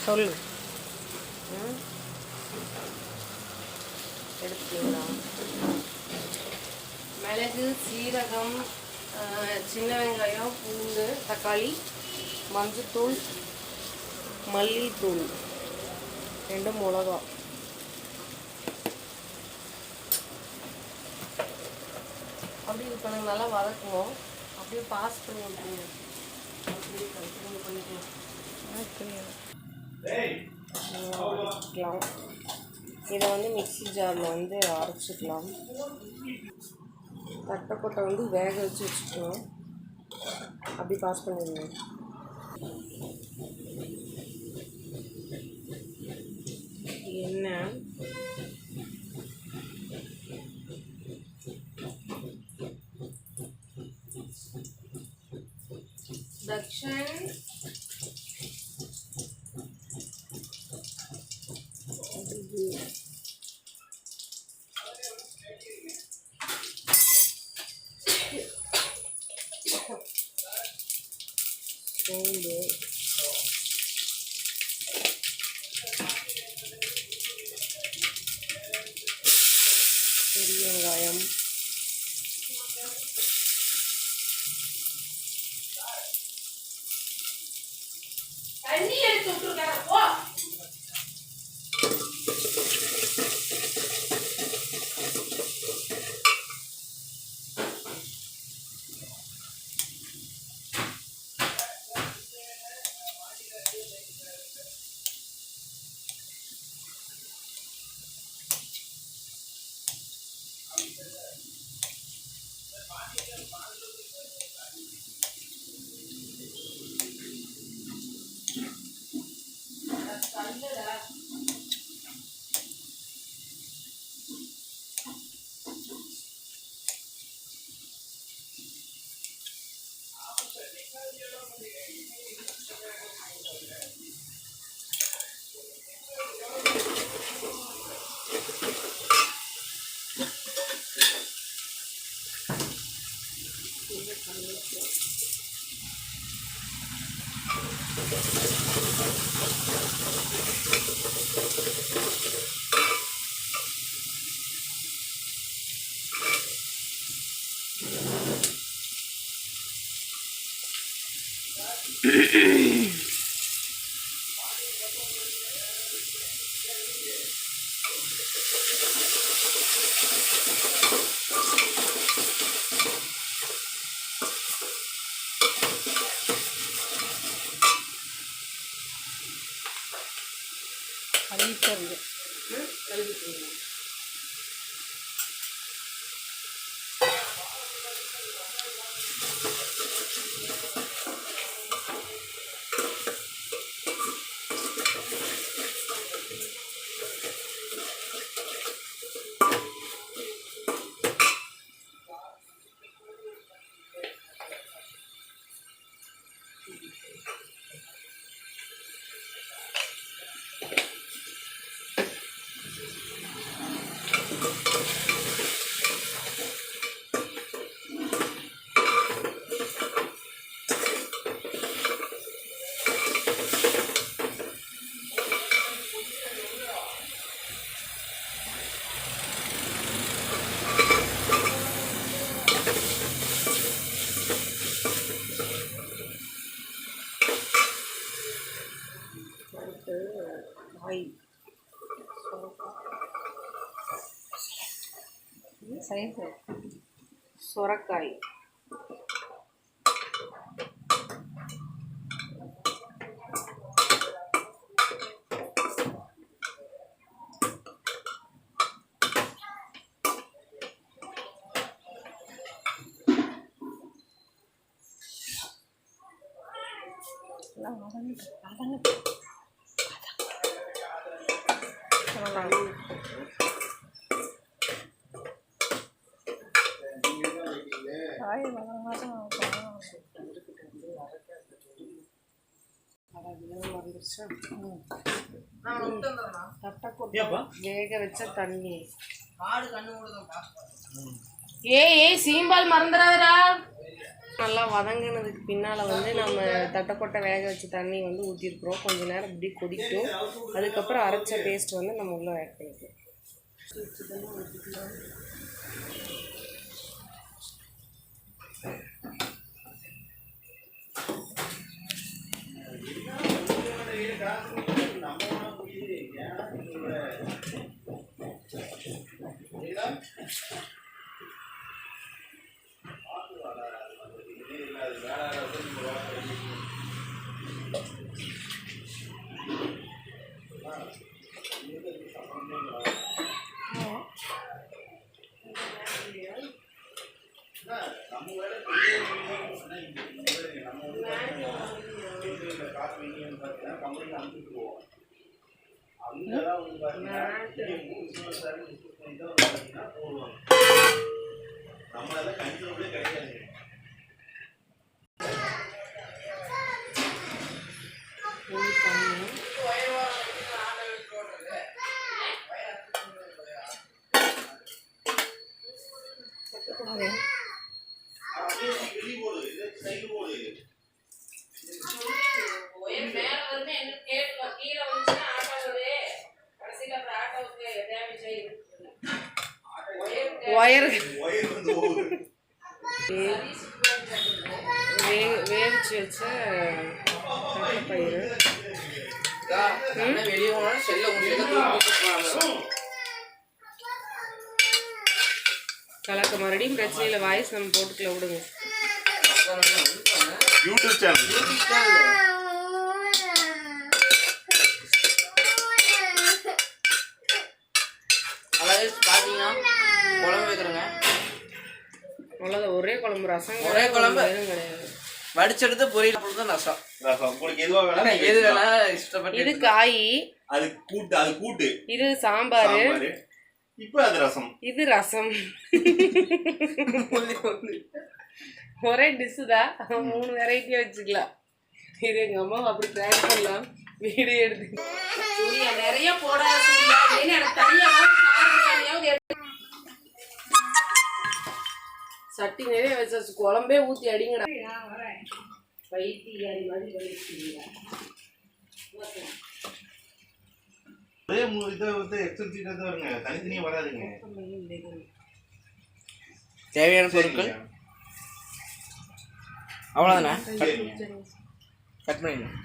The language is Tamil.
சொல்லு. எடுத்துட்டீங்களா? மிளகு, சீரகம், சின்ன வெங்காயம், பூண்டு, தக்காளி, மஞ்சத்தூள், மல்லித்தூள், 2 மிளகா, அப்படி இது பண்ணுங்க. நல்லா வதக்குவோம். அப்படியே பாஸ் பண்ணி விட்டுருங்க. அப்படியே கண்டினியூ பண்ணிக்கலாம். இதை வந்து மிக்ஸி ஜாரில் வந்து அரைச்சிக்கலாம். தட்டைக்கொட்டை வந்து வேக வச்சு வச்சுக்கணும். அப்படி பாஸ் பண்ணிடுங்க. எண்ணெய், தக்ஷன், சோம்பு, பெரிய வெங்காயம், தண்ணி எடுத்து விட்டுருக்காங்க. போ. கழுவிட்டு சொரக்காய், வேக வச்ச தண்ணி. ஏய் சீம்பால் மறந்துடாதடா. நல்லா வதங்கினதுக்கு பின்னால் வந்து நம்ம தட்டைப்பட்டை வேக வச்ச தண்ணி வந்து ஊற்றிருக்குறோம். கொஞ்சம் நேரம் இப்படி கொதிக்கும். அதுக்கப்புறம் அரைச்ச பேஸ்ட் வந்து நம்ம உள்ளே ஆட் பண்ணிக்கலாம். வேவிச்சு வச்ச பயிறு கலக்க மறுபடியும் பிரச்சனை இல்லை. வாய்ஸ் நம்ம போட்டுக்கல விடுங்க. யூடியூப் சேனல் பாத்தீங்கன்னா குழம்பு வைக்கிறேங்க. அவ்வளோதான், ஒரே குழம்பு. ரசம் ஒரே குழம்பு கிடையாது. வடிச்செடுத்து பொரியல் தான் ரசம். எது வேணா இஷ்டப்பட்டு. இது காய், அது கூட்டு. இது சாம்பார். இப்போ அது ரசம். இது ரசம். ஒரே டிஷ்ஷு தான், 3 வெரைட்டியா வச்சுக்கலாம். இது எங்க அம்மா அப்படி ட்ரை பண்ணலாம். வீடியோ எடுத்து நிறைய போடாத சட்டி நிறைய வச்சாச்சு. குழம்பே ஊற்றி அடிங்கடா. பைத்தியாரி மாதிரி தனித்தனியா வராதுங்க. தேவையான பொருட்கள் அவ்வளோதானே. கட் பண்ணிடணும்.